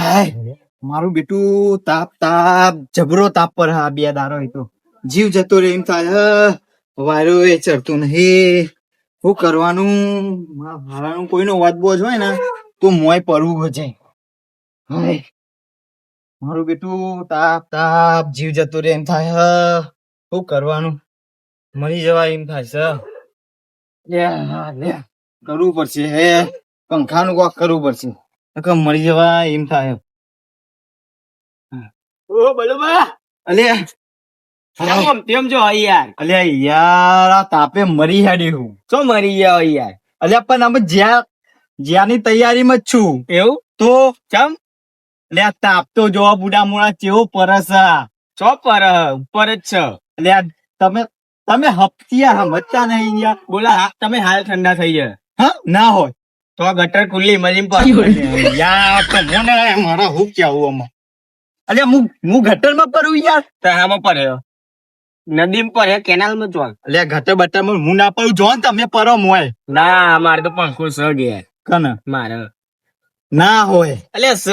હાય મારું બેટું તાપ તાપ જબરો તાપ પર હા બે દારો તો જીવ જતો રે એમ થાય વાયરો એ ચડતું નહીં શું કરવાનું હારાનું કોઈનો વાત બોજ હોય ને તો મોય પડવું જાય. હાય મારું બેટું તાપ તાપ જીવ જતો રે એમ થાય શું કરવાનું મરી જવાય એમ થાય છે. લે કરવું પડશે હે પંખાનું કોક કરવું પડશે મરી જવાય એમ થાય. ઓ બોલો બા અલે તેમ જો યાર અલે યાર આ તાપે મરી હેડી હું શું મરી ગયા યાર? અલે પણ અમે જ્યાંની તૈયારીમાં જ છું. એવું તો ચમ અલે આ તાપ તો જોવા બુડા મોડા કેવો પરસ ચો પર ઉપર જ છે. અલે તમે હપ્તિયા સમજતા નહીં યાર. બોલા તમે હાલ ઠંડા થઈ ગયા હા ના હોય તો ગટર ખુલ્લી મરી પર યાર તો મને મારા હું કેવું આમાં અલે હું ગટરમાં પડું યાર. આમાં પર નદી પર હે કેનાલ માં જો અલે ગટર બટરમાં હું ના પડું જો ને તમે પરો મોય ના મારે તો પંખો સ ગયા કને મારે ના હોય અલે સ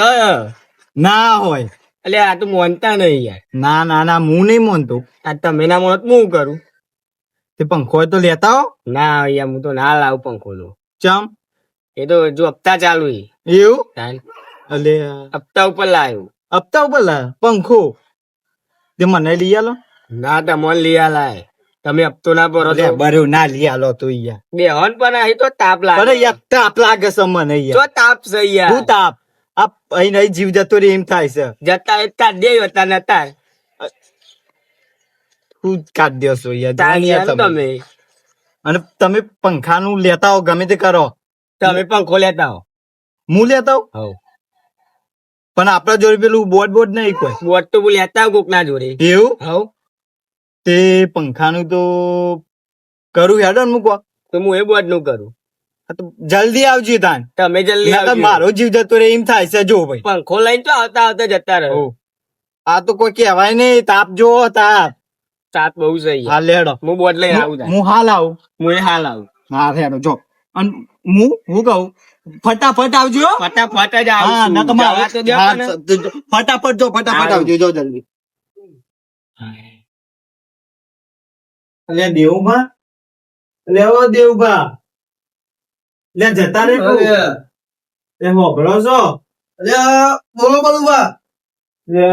ના હોય અલે આ તો મોનતા નહીં યાર. ના ના ના હું નહીં માનતો. આ તમે ના મોનત હું કરું? તે પંખો હોય તો લેતા હો. ના યાર હું તો ના લાવું પંખો તો. ચમ એ તો જો હપ્તા ચાલુ એવું અલે હપ્તા ઉપર લાવ્યું. હપ્તા ઉપર લા પંખો તે મને લઈ આલો. ના તમને લઈ આલાય તમે હપ્તો ના ભરો અલે બરો ના લઈ આલો તો યાર બે હોન પણ અહીં તો તાપ લાગે. અરે યાર તાપ લાગે છે મને જો યાર. તાપ છે યાર. હું તાપ આ અહીં નહીં જીવ જતો રે એમ થાય છે. જતા એટલા દે હતા નતા હું કાઢ દેશો યાર તાણ જોની યાર યાર તમે. તમે અને તમે પંખાનું લેતા હો ગમે તે કરો તમે પંખો લેતા હો. હું લેતા હો હવ પણ આપડા જોડે પેલું બોર્ડ નહીં કોઈ બોટ તો બોલ લેતા કોક ના જોડે. એવું હવ તે પંખાનું તો કરું હેડો ને મૂકવા તો હું એ બોટ નું કરું. તો જલ્દી આવજો તાન. તમે જલ્દી નકર આવજો. મારો જીવ જતો રે એમ થાય છે જો ભાઈ. પંખો લઈને તો આવતા આવતા જતા રહો. ઓ, આ તો કોઈ કહેવાય નહીં તાપ જો તાપ. તાપ બહુ છે યાર. હાલ હેડો હું બોટ લઈને આવું તાર. હું હાલ આવું. હું એ હાલ આવું. હા હેડો જો અને હું કહું ફટાફટ આવજો. ફટાફટ જ હા આવું નકર મારે જવા તો દો હા, મને. ફટાફટ જો ફટાફટ હારું. આવજો જો જલ્દી. અલે દેવભા અલે ઓ દેવભા લે જતા રે કો એ મોકલો છો અલે બોલો બલુભા લે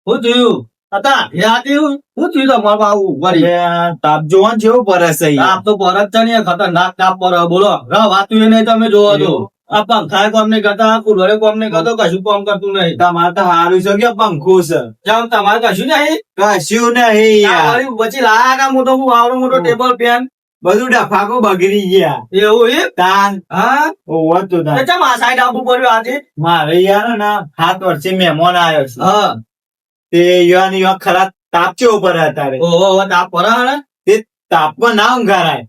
હું થયું હતા યાદી હું થયું તમારું આવું વળી અલે તાપ જોવાન જેવો પરસ છે યાર. તાપ તો પરત છે ને ખતરનાક તાપ પર બોલો વાતું એ નહીં તમે જોવો તો આ પંખા કોમ નહીં કરતા કુલરે કોમ નહીં કરતો કશું કામ કરતું નહીં. તમારે તો હારું છે કે પંખો છે જાવ તમારે કશું નહીં. કશું નહીં યાર પછી લાયા કા મોટો આવડો મોટો ટેબલ ફેન બધું ડફાકો બગડી ગયા એવું એ તાન હા ઓવર તો તાન ચમ આ સાઈડ આવવું પડ્યું આજે. મારે યાર ને 7 વર્ષે મહેમાન આવ્યો છે હા તે યાર યો ખરા તાપ છે ઉપર અત્યારે ઓહો તાપ પર હે તે તાપમાં ના ઊંઘારાય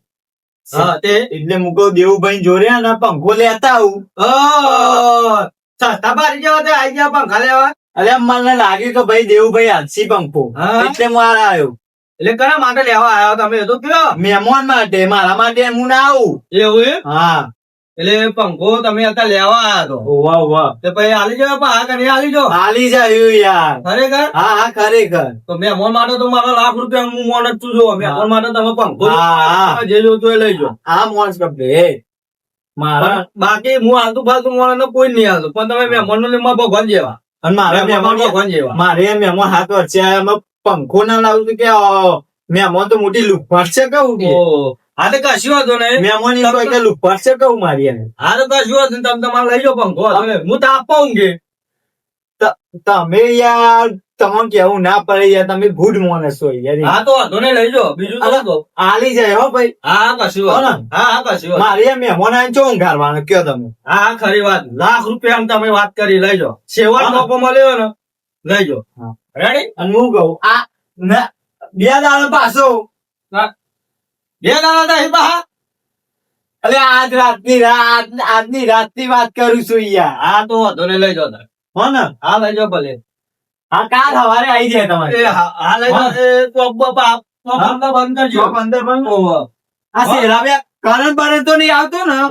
હા તે એટલે મુકો દેવુભાઈ જોડે ને પંખો લેતા આવું સસ્તા બારી જેવા તે આઈ ગયા પંખા લેવા. અરે મને લાગ્યું કે ભાઈ દેવુભાઈ હાલસી પંખો હા. એટલે મારે આવ્યો એટલે કના માટે લેવા આવ્યો તમે એ તો કયો. મહેમાન માટે મારા માટે હું ના આવું એવું એમ હા એટલે પંખો તમે અત્યારે લેવા આવ્યા તો ઓવા ઓવા તે પછી હાલી જાવ પણ હા કરી હાલી જાવ હાલી જાય યાર ખરેખર. હા હા ખરેખર તો મહેમાન માટે તો મારો ₹1,00,000 હું મોન જ છું જો મહેમાન માટે તમે પંખો હા, હા. જે જોતું એ લઈ જાઓ. આ મોસ કપડે મારા બાકી હું હાલતું ફાલતું મોન કોઈ નહીં હાલતું પણ તમે મહેમાન નું ભગવાન જેવા અને મારા મહેમાન મહેમાન ભગવાન જેવા. મારે મહેમાન 7 વર્ષે આયા એમાં પંખો ના લાવું કે મહેમાન તો મોટી લુફાટ છે કહું કે ઓહો. હા તો કશું વાંધો નહીં. મહેમાન એમ કહે કે લુફાટ છે કહું મારી એને હા તો કશું વાંધો નહીં. તમે તમારે લઈ જાઓ પંખો હવે હું તો આપવા ઊંઘે. તમે યાર તમને કેવું ના પડે યાર તમે ગુડ માણસ છો યાર હા તો વાંધો નહીં લઈ જાઓ બીજું તો વાંધો. આલી જાય હો ભાઈ હા કશું વાંધો નહીં. હા કશું વાંધો નહીં. મારે યાર મહેમાન આવીને ચો ઊંઘાડવાનો કયો તમે હા ખરી વાત ₹1,00,000 તમે વાત કરી લઈ જાઓ. સેવા મોકો મળ્યો ને લઈ જાઓ. હા. રેડી અને હું કહું આ ના 2 દાડા પાછો 2 દાડા થાય બા. એટલે આજની રાતની વાત કરું છું યાર હા તો વાંધો નહીં લઈ જાઓ તારે. હો ને હા લઈ જાઓ ભલે. હા કાલ સવારે આવી જાય તમારે એ હા લઈ જાઓ. એ તો બાપા તો બંધ કરજો. 15 પણ ઓહો. આ શેરાવ્યા કરણ બરણ તો નહીં આવતો ને ના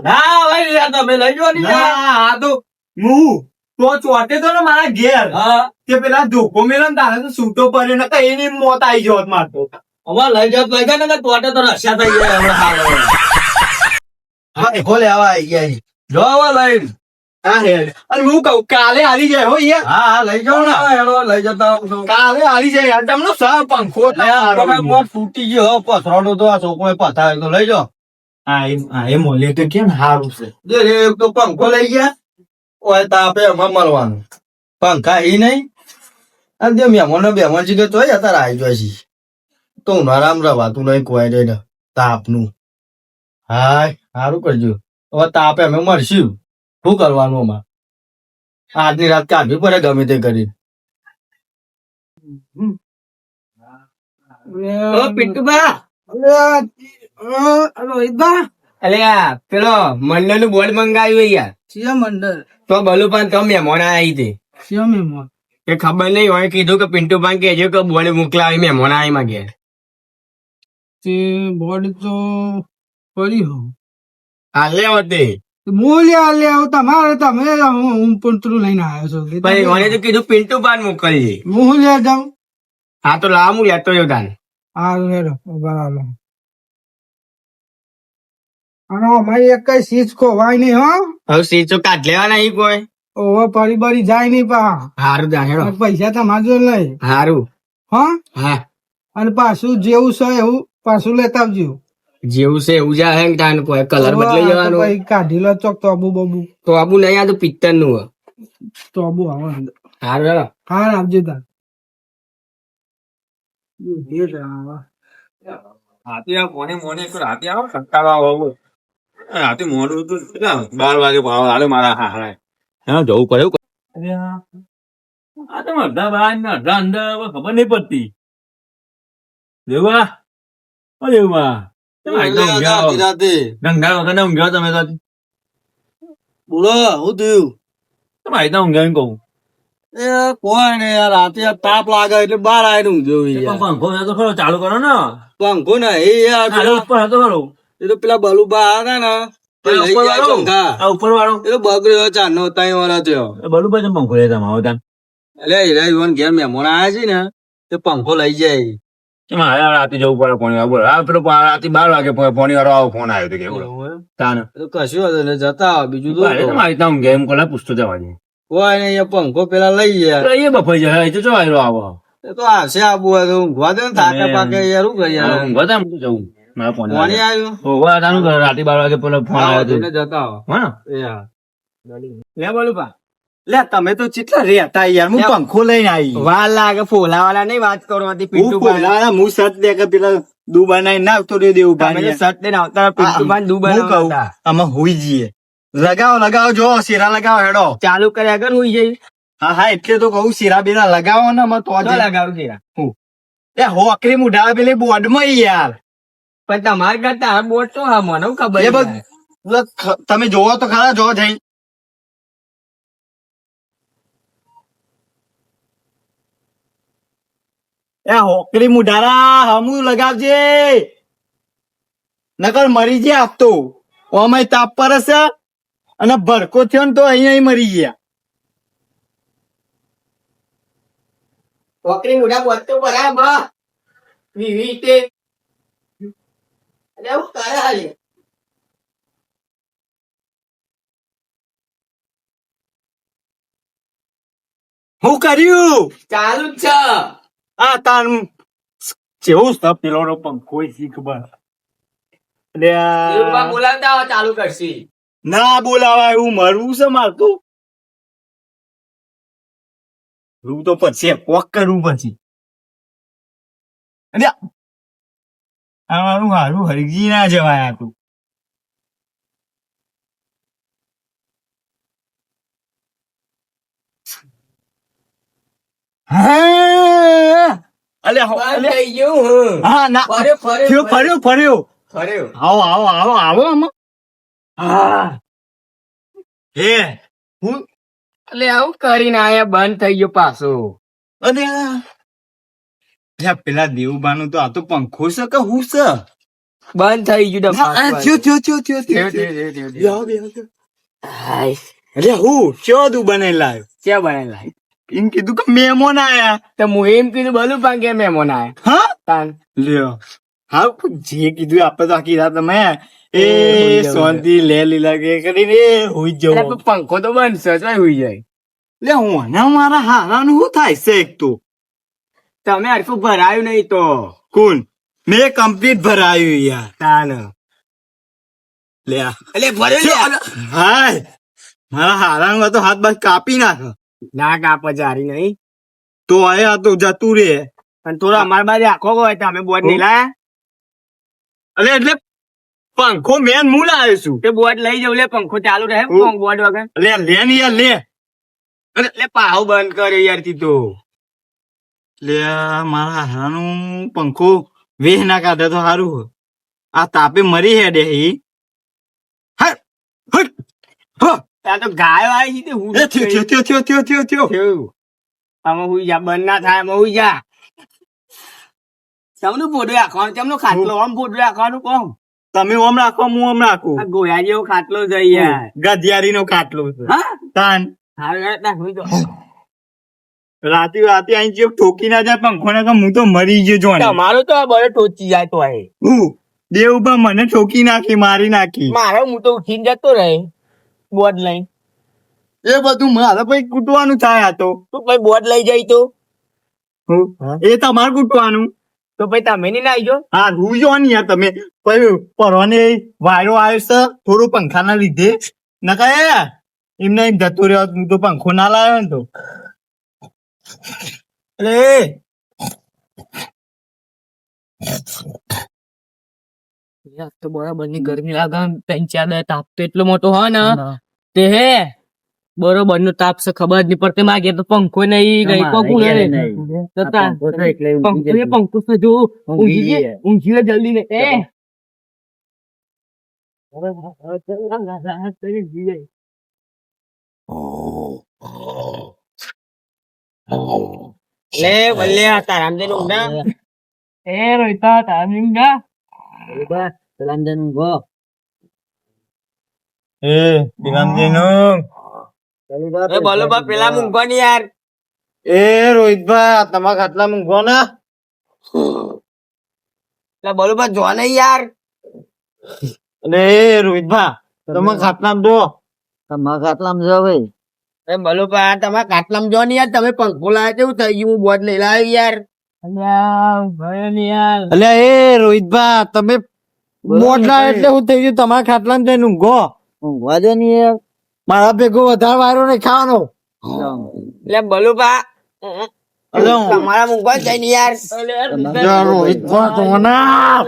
ભાઈ તમે લઈ જાઓ ને યાર. ના આ તો હું તો ચોટે તો ને મારા ઘેર હા તે પેલા ધોકો મેલો ને તારે તો છૂટો પડ્યો ને એની મોત આવી જોત મારતો હવે લઈ જાત લઈ જાય ને તોટે તો રસ્યા થઈ ગયા હમણાં હાલ હા ખોલે આવા આવી ગયા જો હવે લઈ હા હેડ અને હું કહું કાલે આવી જાય હો યાર હા હા લઈ જાઓ ને હેડો લઈ જતા આવું છું. કાલે આવી જાય યાર તમને સા પંખો તમે મોત ફૂટી ગયો હો પથરાનો તો આ છોકરો પથાય તો લઈ જાઓ હા એ મોલે તો કેમ હારું છે જે રે એક તો પંખો લઈ ગયા ઓય તાપે એમાં મળવાનું પંખા ઈ નહીં અને જે મહેમાનો બેમાન છે કે તોય અત્યારે આવી જાય છે તો ઉનાળામાં રવાતું નહીં કોઈ ને તાપનું હાય સારું કરજો હવે તાપે અમે મળશું શું કરવાનું અમાર આજની રાત કાઢવી પડે ગમે તે કરી પેલો મંડળ નું બોર્ડ મંગાવ્યું યાર મંડળ તો બલુપાન તો મહેમાન આવી તે એ ખબર નહીં હોય કીધું કે પિન્ટુ પાન કેજો કે બોર્ડ મોકલાવી મહેમાન આવી માં ઘેર બોર્ડ તો પડ્યું હાલે હોતે મૂલ્ય તમારે તમે હું પણ લઈને આવ્યો છું પછી મને તો કીધું પિન્ટુ પાન મોકલજે હું લે જાઉં હા તો લાવ હું લેતો જો તાન હારું હેડો બરાબર અને અમારી એક કઈ સીજ ખોવાય નહીં હો હવે સીચો કાઢ લેવા નહીં કોઈ ઓવર પરી બરી જાય નહીં પા હારું તા હેડો પૈસા તમારે જો લઈ હારું હા હા અને પાછું જેવું છે એવું પાછું લેતા આવજો જેવું છે એવું જા હે તાન કોઈ કલર બદલાઈ જવાનો પછી કાઢી લો ચોક તોબુ બબુ તો આબુ નહીં આ તો પિત્તર નું હે. તોબુ આવે હારું હેડો હા આપજો તાર હાથી આ મોને મોને એક રાતે આવો કંટાળો આવો રાતે મોડું હતું 12 વાગે ભાવ હાલે મારા હારા હા જવું પડે આ તો અડધા બાર ને અડધા અંદર હવે ખબર નહીં પડતી દેવા ઓ દેવા ગંગા વગર ઊંઘ્યો તમે તો બોલો હું થયું તમે આઈતા ઊંઘ્યા એમ કહું એ કોઈ ને યાર રાતે તાપ લાગે એટલે બહાર આવીને ઊંઘ્યો પંખો તો ખરો ચાલુ કરો ને પંખો ને એ યાર ઉપર હતો ખરો એ તો પેલા બલુબા હતા ને ઉપર વાળો એ તો બગડ્યો 4 નો 3 વાળા થયો બલુબા જેમ પંખો લે તમારો ત્યાં એટલે હીરા યુવાન ઘેર મહેમાન આવ્યા છે ને તે પંખો લઈ જાય રાતે જવું પડે પોણી બોલો આ પેલો રાતે 12 વાગે પોણી વાળો આવો ફોન આવ્યો હતો કે તાને કશું હતું ને જતા બીજું તો મારી ગેમ કોલા પૂછતો જવા દે કોઈ ને અહીંયા પંખો પેલા લઈ ગયા એ બફાઈ જાય તો ચવાયેલો આવો એ તો આવશે આબુ હોય તો ઊંઘવા દે ને થાકે પાકે યાર શું કરીએ ઊંઘવા દે જવું મારા ફોન આવ્યો હોવા તાનું રાતે 12 વાગે પેલો ફોન આવ્યો તો જતા હા લે બોલુપા લે તમે તો કેટલા રે હતા યાર હું પંખો લઈને આવી વાર લાગે ફોલા વાળા નહીં વાત કરવાથી પિન્ટુ હું બોલા હું સત દે કે પેલા દુબા નાઈ નાખતો રે દેવું તમે ભાઈ સટ દઈને આવતા પિન્ટુ પાન દુબઈ હું કહું આમાં હોઈ જઈએ લગાવો જો શેરા લગાવો હેડો ચાલુ કર્યા કર હુઈ જઈ હા એટલે તો કહું શેરા બેરા લગાવો ને અમે તો જ લગાવું જરા એ હોકરી મુઢા પેલી બોર્ડ માં યાર પણ તમારે કરતા બોટ તો હા મને ખબર એ બસ તમે જોવો તો ખરા જો જઈ એ હોકરી મુઢારા હમું લગાવજે નકર મરી જાય આપતો ઓમે તાપ પર હશે અને ભડકો થયો ને તો અહીંયા મરી ગયા છોકરી મુઢા બોટ તો બરાબર વિવી તે અરે હું કરે હાલે હું કર્યું ચાલુ જ છે આ તાર જેવું સ્તપ પેલો પંખો ખબર બોલાવતા આવો ચાલુ કરશી ના બોલાવા એવું મરવું છે મારતું રૂ તો પછી કોક કરવું પછી અરે આનું હારું હરગી ના જવાય આ તું હા થઈ ગયું હા ના ફર્યો આવો આમાં હા હે હું એટલે આવું કરીને આયા બંધ થઈ ગયો પાછો અરે પેલા દેવબાનું તો આ તો પંખો છે કે હું છે બંધ થઈ ગયું થયો અરે હું ચોદું બને લાવ્યો ક્યાં બનાવેલા એમ કીધું કે મહેમાન આયા તો હું એમ કીધું બોલું પણ કે મહેમાન આયા હા તાન લ્યો હા જે કીધું આપણે તો આખી રાત તમે એ હોઈ જવું શાંતિ લે લીલા કે કરીને હોઈ અરે જવું પણ પંખો તો બંધ છે તોય હુઈ જાય લે હું ના મારા હારાનું શું થાય છે એક તો તમે હરખું ભરાયું નહીં તો કોણ મેં કમ્પ્લીટ ભરાયું યાર તાન લે એટલે ભર્યું લે હાય મારા હારાનું તો હાથ બાદ કાપી નાખ ના કાપ જારી નહીં તો આયા તો જતું રે અને થોડો અમારા બાજુ આખો હોય તો અમે બોર્ડ નહીં લાયા અરે એટલે પંખો મેન હું લાવ્યો છું તે બોર્ડ લઈ જવું લે પંખો ચાલુ રહે હું- બોર્ડ વગર લે લે ને યાર લે એટલે પાહુ બંધ કરે યાર તી તો લે મારા હારાનું પંખો વેહ ના કાઢે તો સારું આ તાપે મરી હેડે ઈ હા હટ હા ત્યાં તો ગાયો આવી છે તે હું એ થયો થયું અમે હુઈ જા બંધ ના થાય અમે હુઈ જા તમને પોડું રાખવાનું તેમનો ખાટલો આમ પોડું રાખવાનું કોમ તમે ઓમ રાખો હું ઓમ રાખું આ ગોયા જેવો ખાટલો છે યાર ગધિયારી નો ખાટલો છે હા તાન હાલ ના હુઈ જાઓ. રાતે આઈ જે ઠોકી ના જાય પંખો ના હું તો મરી ગયો જો તમારો તો આ બળે ટોચી જાય તો આય હું દેવબા મને ઠોકી નાખી મારી નાખી મારો હું તો ઉઠીને જતો રહે બોર્ડ લઈને એ બધું મારે પછી કૂટવાનું થાય આ તો તો પછી બોર્ડ લઈ જાય તો એ તમારે કૂટવાનું તો પછી તમે નહીં નાઈ જો હા રૂજો ને યાર તમે પછી પરવાને વાયરો આવ્યો છે થોડું પંખાના લીધે નકા એમને એમ જતું રહ્યો હું તો પંખો ના લાવ્યો ને તો અરે તો બરાબર ની ગરમી લાગે 3-4 દાડા તાપ તો એટલો મોટો હોય ને તે હે બરોબર નો તાપ છે ખબર જ નહીં પડતી માગે તો પંખો નહીં ગઈ કોકું પંખો છે જો ઊંઘી જલ્દી ને એ લે બલ્લે તારામ દે ઊંડા એ રોઈતા ટાઈમિંગ ના લંડન ગો એ દિવામજી નું એ બોલો બા પેલા મૂંગવાની યાર એ રોહિતભાઈ તમારા ખાટલા મૂંઘો ના એટલે બોલો બા જો નહીં યાર અરે રોહિતભાઈ તમારા ખાટલા દો તમારા ખાટલા જો ભાઈ એ બોલો બા તમારા કાટલામ જો નહીં યાર તમે પંખો લાવ્યા કેવું થઈ ગયું હું બોર્ડ નહીં લાવ્યો યાર અલ્યા એ રોહિતભાઈ તમે મોટલા એટલે હું થઈ ગયું તમારા ખાટલા જઈને ઊંઘો ઊંઘવા દે ને યાર મારા ભેગો વધારે વાયરો નહીં ખાવાનો એટલે બોલો બા તમારા મૂંગવા જાય ને યાર રોહિતભાઈ તો ના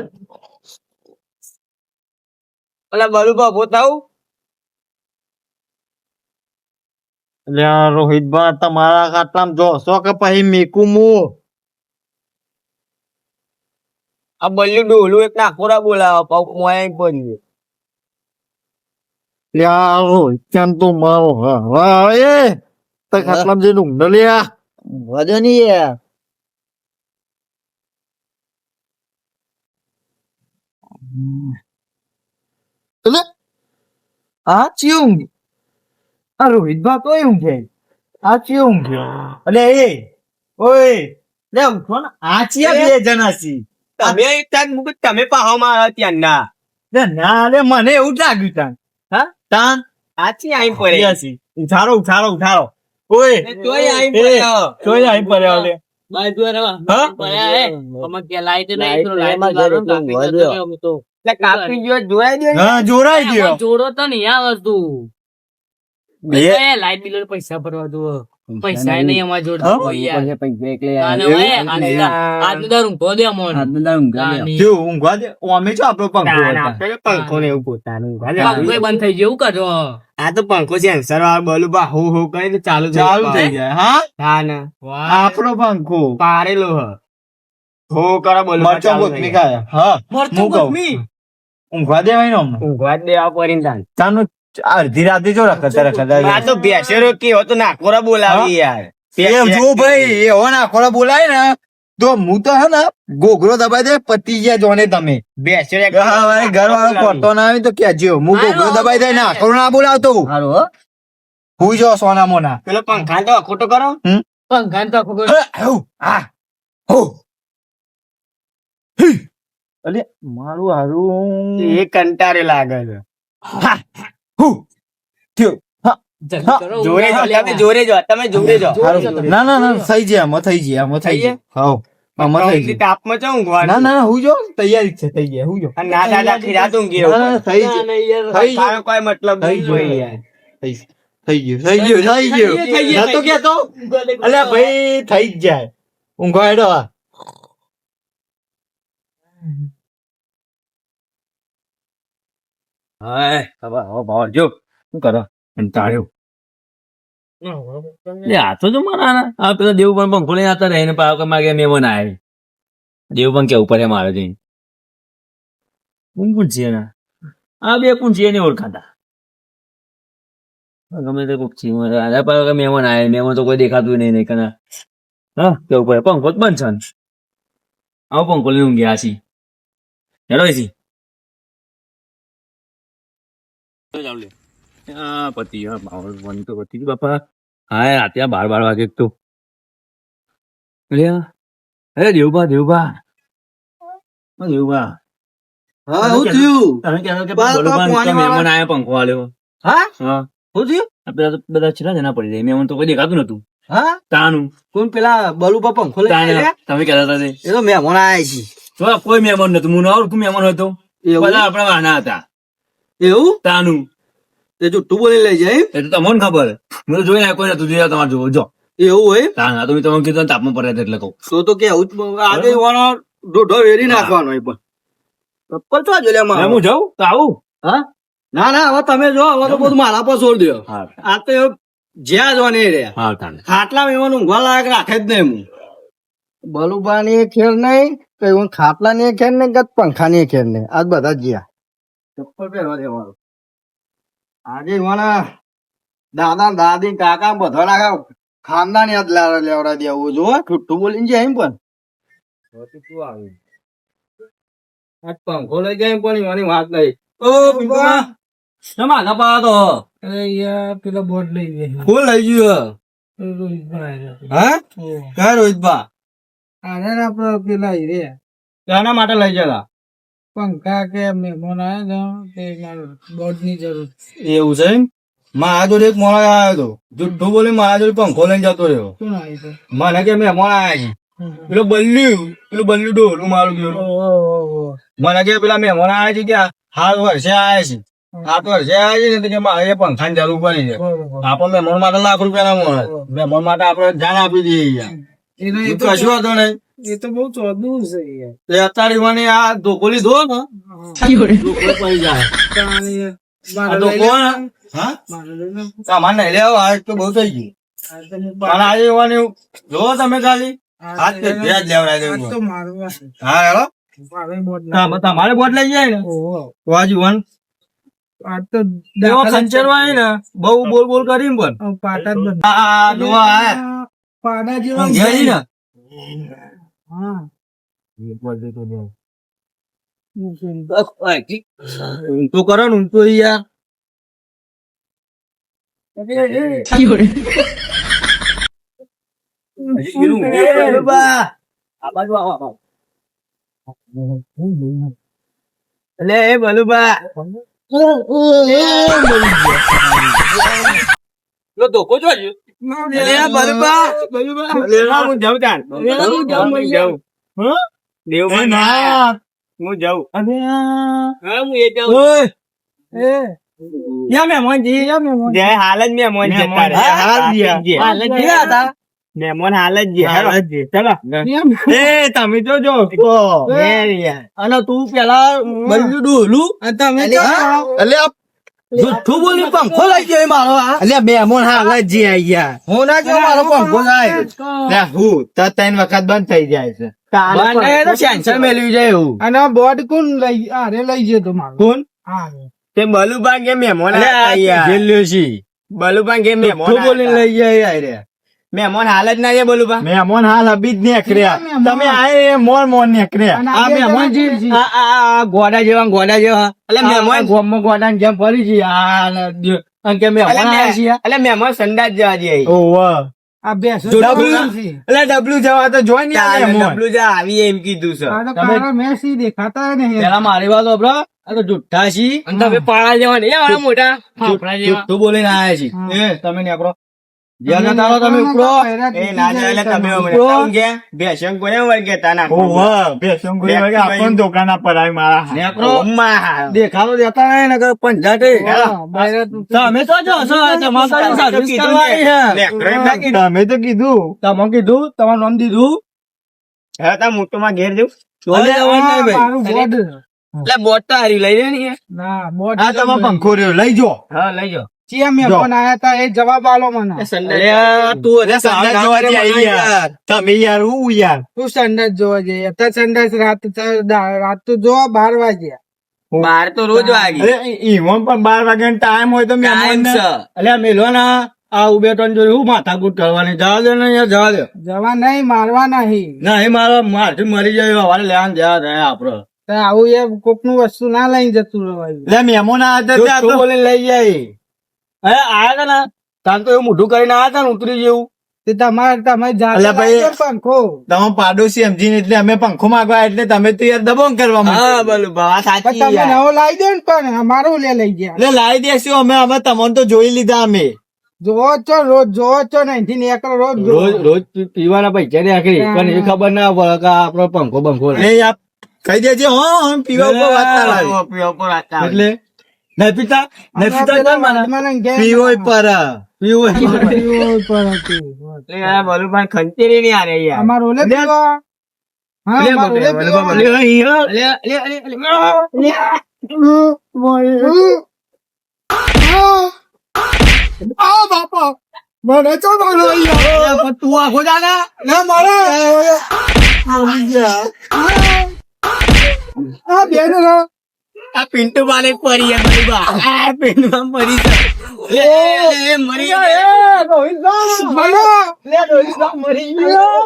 એટલે બોલો બા પોતાવું અલ્યા રોહિતભાઈ તમારા ખાટલામાં જોશો કે પછી મેકું હું આ બલ્યું ડોલું એક નાખોરા બોલાવો પાઉ મોયા પડ્યું લ્યા રોહિત તો મારો હા એ તો ખાટલામાં જઈને ઊંઘો લ્યા વધો નહીં યાર એટલે આ ચી ઊંઘ આ રોહિતભાઈ તો ઊંઘે આ ચી ઊંઘ્યો એટલે એ ઓય લે ઊંઘો ને આ ચી બે જણા છી તમે એક તાન મુક તમે પાહો મારા ત્યાં ના ના લે મને એવું જ લાગ્યું તાન હા તાન આછી આઈ પડે ઉઠારો ઉઠારો ઉઠારો ઓય તોય આઈ એ, પડ્યો તોય આઈ પડ્યો લે બાજુ હા? કે લાઈટ નહીં તો લાઈટ તો એટલે કાપી ગયો જોયા દે હા જોરાઈ ગયો જોડો તો નહીં આ વસ્તુ બે- લાઈટ બિલ પૈસા ભરવા દો પૈસા નહીં અમારા જોડે હા? આજનું દારૂ ઊંઘો દે અમોને. તાની. જો ઊંઘવા દે અમે છો આપણો પંખો હતા. પંખો ને એવું પોતાનું પંખોય બંધ થઈ ગયું કરો આ તો પંખો સેન્સર વાળો બોલું બા હો હો કરીને ચાલુ ચાલુ થઈ જાય હા હા ને આપણો પંખો પારેલો હ હો કરો બોલું મરચો કોથમી ખાય હા હું કહું ઊંઘવા દેવાય ને અમને ઊંઘવા જ દેવા પડીને તાન ચાલો અડધી રાતે જો રખતા આ રખતા તો બેસેરો કેવો તો નાકોરા બોલાવી યાર જો ભાઈ એવો નાખોડા બોલાય ને તો હું તો હે ને ગોગરો દબાઈ દે પતી ગયા જોને તમે બેસેરો ઘર વાળો પડતો ના આવે તો ક્યાં હું ગોગરો દબાઈ દે નાખોડો ના બોલાવતો હુઈ જો સોના મોના પેલો પંખા તો ખોટો કરો. પંખાને તો આખું અલે મારું હારું એ કંટાળે લાગે છે. થયો જોરે જો, તમે જોરે જો, તમે જોરે જો. હારું. ના ના ના થઈ જાય આમાં થઈ જાય આમાં થઈ જાય હાઉ આમાં થઈ એટલી જાય તાપમાં ચા ઊંઘવાનું? ના ના ના હું જો તૈયારી જ છે થઈ જાય હું જો અને ના દાદા ખીરાત ઊંઘી ના, રહ્યો. ના, થઈ જાય થઈ તારો ગયું કોઈ મતલબ થઈ નહીં ગયું. હોય યાર. થઈ ગયું થઈ ગયું થઈ ગયું થઈ ગયું. નતો કેતો અલ્યા ભાઈ થઈ જ જાય ઊંઘવા હેડો આ. હાય હવે ભાવ જો શું કરો કંટાળ્યો. લે આ તો જો મારા આ પેલા દેવ પણ પંખો લઈને આતા રહીને પાવ કે માગે મહેમાન આવે દેવ પણ કેવું પડે મારે જઈને કોણ છે ને આ બે કોણ છે ને ઓળખાતા ગમે તે કોક છે આના પાવ કે મહેમાન આવે મહેમાન તો કોઈ દેખાતું નહીં નહીં કના હા કેવું પડે પંખો જ બંધ છે ને. આવો પંખો લઈને ઊંઘ્યા છી હેડો છી હા પતિ હા માહોલ વન તો પતિ બાપા હા રાતે 12 વાગે તો અરે દેવભા દેવભા હા હું થયું તમે કહેતો કે બા, બરોબર પાણી વાળા. મહેમાન આયા પંખો આલ્યો હા હા હું થયું આ પેલા તો બધા છેલ્લા જણા પડી જાય મહેમાન તો કોઈ દેખાતું નતું હા તાનું કોણ પેલા બલુપા પંખો લઈને તાને આવ્યા? તમે કહેતા હતા તે. એ તો મહેમાન આયા છે જો કોઈ મહેમાન નતું હું ના ઓળખું મહેમાન હતો એવું? બધા આપણા વાના હતા એવું તાનું તે જુઠ્ઠું બોલી લઈ જાય એ તો તમને ખબર મેં તો જોઈને કોઈ નતું જોયા તમારે જોવો જો એવું હોય તાન આ તો મેં તમને કીધું ને તાપમાં પડ્યા હતા એટલે કહું તો કે આવું જ આજે વાનો દોઢો વેરી નાખવાનો હોય પણ ચપ્પલ તો જો લે હવે મારો. હું જાઉં તો આવું હા ના ના હવે તમે જો હવે તો બધું મારા પર છોડી દો હા આ તો જ્યાં જો નહીં રહ્યા હા તાન ખાટલા મહેમાન ઊંઘવા લાયક રાખે જ નહીં હું બલુબા ની ખેર નહીં કઈ હું ખાટલા ની ખેર નહીં કે પંખા ની ખેર નહીં આજ બધા જ ગયા ચપ્પલ પહેરવા દેવાનું આજે મારા દાદા દાદી કાકા બધા નાખા ખાનદાન યાદ લેવડા દેવું જો છૂટું બોલીને જાય એમ પણ આજ પંખો લઈ જાય પણ એવાની વાત નહીં ઓ પીપા તમે આગા પા તો અરે યાર પેલા બોર્ડ લઈ ગયા ફૂલ લઈ ગયું હા ક્યાં રોહિતભા આને આપડે પેલા રે શાના માટે લઈ જતા પંખા કે મહેમાન આવ્યા તે બોર્ડ ની જરૂર એવું છે એમ મારા જોડે એક મોણસ આવ્યો હતો જુઠ્ઠું બોલી મારા જોડે પંખો લઈને જતો રહ્યો શું આવી તો મને કે મહેમાન આવ્યા છે પેલું બલ્યું ડોલું મારું ગયું મને કે પેલા મહેમાન આવ્યા છે કે 7 વર્ષે આવ્યા છે 7 વર્ષે આવ્યા છે ને તો કે મારે પંખા ની જરૂર પડી છે આપણે મહેમાન માટે લાખ રૂપિયા ના મળે મહેમાન માટે આપણે જાન આપી દઈએ યાર. એનો એ તો કશું વાંધો નહીં એ તો બહુ ચોદું છે યાર તે અત્યારે મને આ ધોકો લીધો ને ધોકો પડી જાય તાણી આ મારે ધોકો લઈ ને, લે. હા મારે લઈ લે. સામાન નહીં લેવો આજ તો બહુ થઈ ગયું આ તો હું અને આજે એવાની જો તમે ખાલી આજ તો લઈ લે. ભેજ લેવડાવી આજ દેવું. તો મારું આ. હા હેલો મારે બોર્ડ ના. તમારે બોટ લઈ જાય ને ઓહો. તો આ જીવન આજ તો એવો દાખલા જ ખંચરવાય ને બહુ બોલ બોલ કરી પણ પાટા જ બંધ. આ જોવા આ પાડા જેવા ઊંઘ્યા છી ને હા ઊંઘ તો કરો ને ઊંઘ તો યાર એટલે એ બલુબા ધોકો જોજો હું જાઉં તાન હું જાઉં દેવમાં ના હું જાઉં હા હું એ જાઉં યા મહેમાન જી યા મહેમાન જે હાલ જ મહેમાન છે મહેમાન તારે. હાલ જ ગયા. જે. હાલ જ ગયા હતા. મહેમાન હાલ જ જે હાલ જ જે. ચલો એ તમે તો જો એ યાર. અને તું પેલા બલ્યું ડોલું તમે એટલે જુઠ્ઠું બોલી પંખો લઈ ગયો મારો એટલે મહેમાન હાલ જ જે આઈ ગયા હું ના જો મારો પંખો જાય લે હું તો 3 વખત બંધ થઈ જાય છે બંધ તો સેન્સર મેળવી જાય એવું અને બોર્ડ કોણ લઈ અરે લઈ ગયો તો મારું કોણ હા તે બલુબા કે મહેમાન અલે હતા આ યાર. જેલ્યો છી બલુબા કે મહેમાન જુઠ્ઠું બોલીને હતા. લઈ જાય આઈ રે મહેમાન હાલ જ ના છે બલુબા મહેમાન હાલ અભી જ નીકળ્યા તમે આએ મોન નીકળ્યા અને આ બે મહેમાન જણા જી આ ગોડા જેવા એટલે આ મહેમાન ગોમમાં ગોડાને જેમ ફરી જી આ અને કે મહેમાન આયા છીએ. એટલે મહેમાન સંડાસ જવા દે ઓવા આ બેસો ડબલું એટલે ડબલું જવા તો જોઈ ને આ મહેમાન. ડબલું જા આવી એમ કીધું છે આ તો કાળા મેસી દેખાતા નહીં પેલા મારી વાત સાંભળો. આ તો જુઠ્ઠા છી. અને તમે પાળા જેવા ને એવા મોટા ફાફડા જેવા જુઠ્ઠું બોલીને આયા છી. હા. એ તમે નીકળો. જ્યાં તારો તમે ઉપડો. એ ના જાય એટલે તમે ઉપડો. ગયા ભેસણ કોને વળગેતા ના ઓવા બેસમ કોઈ વાગે આપણ દુકાના પર આવી મારા નીકળો. ઓમ્મા. દેખાડો દેતા નહીં ને કે પંજાટે. તમે તો જો છો તમારે તો સર્વિસ કરવાની છે. નેકરો એમ ના કીધું. તમે તો કીધું તમે કીધું તમારું નામ દીધું. હવે તાર મોટોમાં ઘેર જવું ચોલે જવાનું નહીં ભાઈ. મારું બોર્ડ એટલે બોટ તો હારી લઈ લે ને ના બોર્ડ આ તમે પંખો રહ્યો લઈ જો હા લઈ જાઓ ચિયા મેં જો. ફોન આયા તા એ જવાબ આલો મને અરે તું હજી સંડાસ જોવા જઈ આવી યાર. તમે યાર હું યાર તું સંડાસ જોવા જઈએ અત્યારે સંડાસ રાત તો જોવા 12 વાગ્યા બાર તો રોજ વાગી અરે ઈવન પણ 12 વાગ્યાનો ટાઈમ હોય તો ટાઈમ મહેમાન છે અલ્યા મેલો ના આ ઉભે ટન જોયું હું માથાકૂટ કરવાની જવા દે ને યાર જવા દે. જવા નહીં મારવા નહીં ના એ મારા મારથી મરી જાય હવારે લેવાનું જવા દે આપડે. તો આવું એ કોક નું વસ્તુ ના લઈને જતું રહેવાય એટલે મહેમાન આવ્યા હતા તું ત્યાં તો બોલીને લઈ જાય. અરે આયા હતા ને તાન તો એવું મોઢું કરીને આયા હતા ને ઉતરી જેવું. તે તમારે તમે જાતે અલ્યા ભાઈ, લાવજો પંખો તમે પાડોશી સમજીને એટલે અમે પંખો માંગવા એટલે તમે તો યાર દબોંગ કરવા હા માંડ્યા. બોલું બાવા પણ સાચી તમે યાર. નવો લાવી દો ને પણ અમારું લઈ ગયા એટલે લાવી દેશું અમે તમને તો જોઈ લીધા અમે જોવો છો રોજ જોવો છો ને અહીંથી નીકળો રોજ જોવો. રોજ રોજ પીવાના પૈસા ને આખરી પણ એ ખબર ના પડે કે આપડો પંખો બંખો લે. એટલે આપ કહી દેજે હો પીવા ઉપર વાત ના લાવી. પીવો પર આતા આવે. એટલે નહીં પીતા નહીં પીતા પેલા કેમ માના? વાતમાં ઘેર પીવો પર પીવું હોય. પીવો પર હતું. એટલે યાર બોલું પણ ખંચેરી નહીં આરે યાર અમારો ઓલે પીવો હા લે અમારો ઓલે બોલે, પીવો. બોલે, અલે અહીંયા. આ બાપા મને તો મારો અહીંયા. અલે પણ તું આખો દાદા ના મારો આ બેન રો આ પિન્ટુ બાને પરી યાર બોલું બા. આ પિન્ટુ બાને પરી છે. લે, મરી ગયો.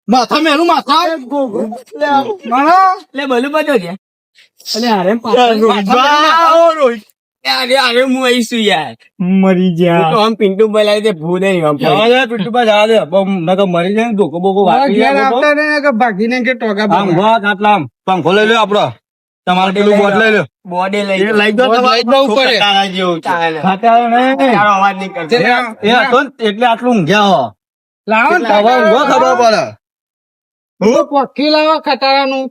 માથા મેલું માથા મારા લે બોલું બધો છે અલે હારે અરે અરે હું આવીશું યાર મરી હું ગયા તો આમ પિન્ટુ બોલાવી દે ભૂ નહીં આમ જવા દે પીટુબા જવા દે બહુ નકર મરી જાય ને ધોકો બોકો વાગી ઘેર જાય આવતા ને કે ભાગીને કે ટોકા આમ વાત આટલા આમ પંખો લઈ લો આપડો તમારે પેલું બોટ લઈ લો બોડે લઈ એ લઈ દો બોટ લઈ દઉં પડે. તારા જેવું છે. ચાલે. ખાતે આવે નહીં. તારો અવાજ નહીં કરતો એ હતો ને એટલે આટલું ઊંઘ્યા હો લાવો ને હવે ઊંઘો ખબર પડે હું પક્ષી લાવો ખટારાનું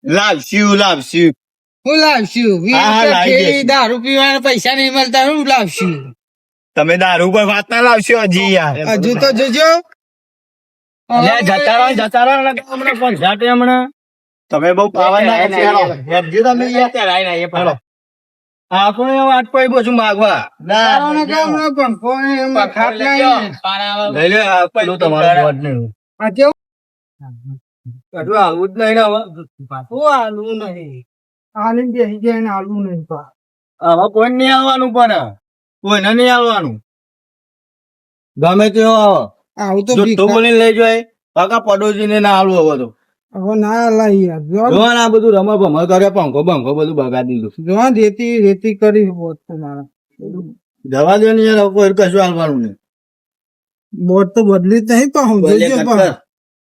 લાવશું હું લાવશું વીસ હા, રૂપિયા લાવી થેલી દઈશું. દારૂ પીવાના પૈસા નહીં મળતા હું લાવશું તમે દારૂ પર વાત ના લાવશો હજી યાર હજુ તો જોજો લે જતા રહો ને કે હમણાં પંચાટે હમણાં તમે બહુ પાવર ના ના, કરશો. ના, હેડજો તમે યાર. અત્યારે આવીને આવીએ પાછો. આપણે વાત પડી બધું માગવા તારોને કે હમણાં પંખો ને એમાં ખાટ નહીં. લઈ લે આ પેલું તમારું બોટ ને આ કેવું? બધું આવું જ નહીં ને હવે હું આલું નહીં આલીને બેસી જાય ને આલું નહીં પા. હવે કોઈ નહીં આવવાનું પણ કોઈને નહીં આવવાનું ગમે તે આવો આવું તો જુઠ્ઠું ભીખા- બોલીને લઈ જાય કાકા પડોશીને ના આલવું હવે તો હવે ના લાવી યાર જો જોવા ને આ બધું રમર ભમર કરે પંખો બંખો બધું બગાડી દીધું જો રેતી કરી બોટ તમારા જવા દે ને યાર હવે કોઈ કશું આવવાનું નહીં બોટ તો બદલી જ નહીં પણ હું બોલે જોજો કટ પણ કર.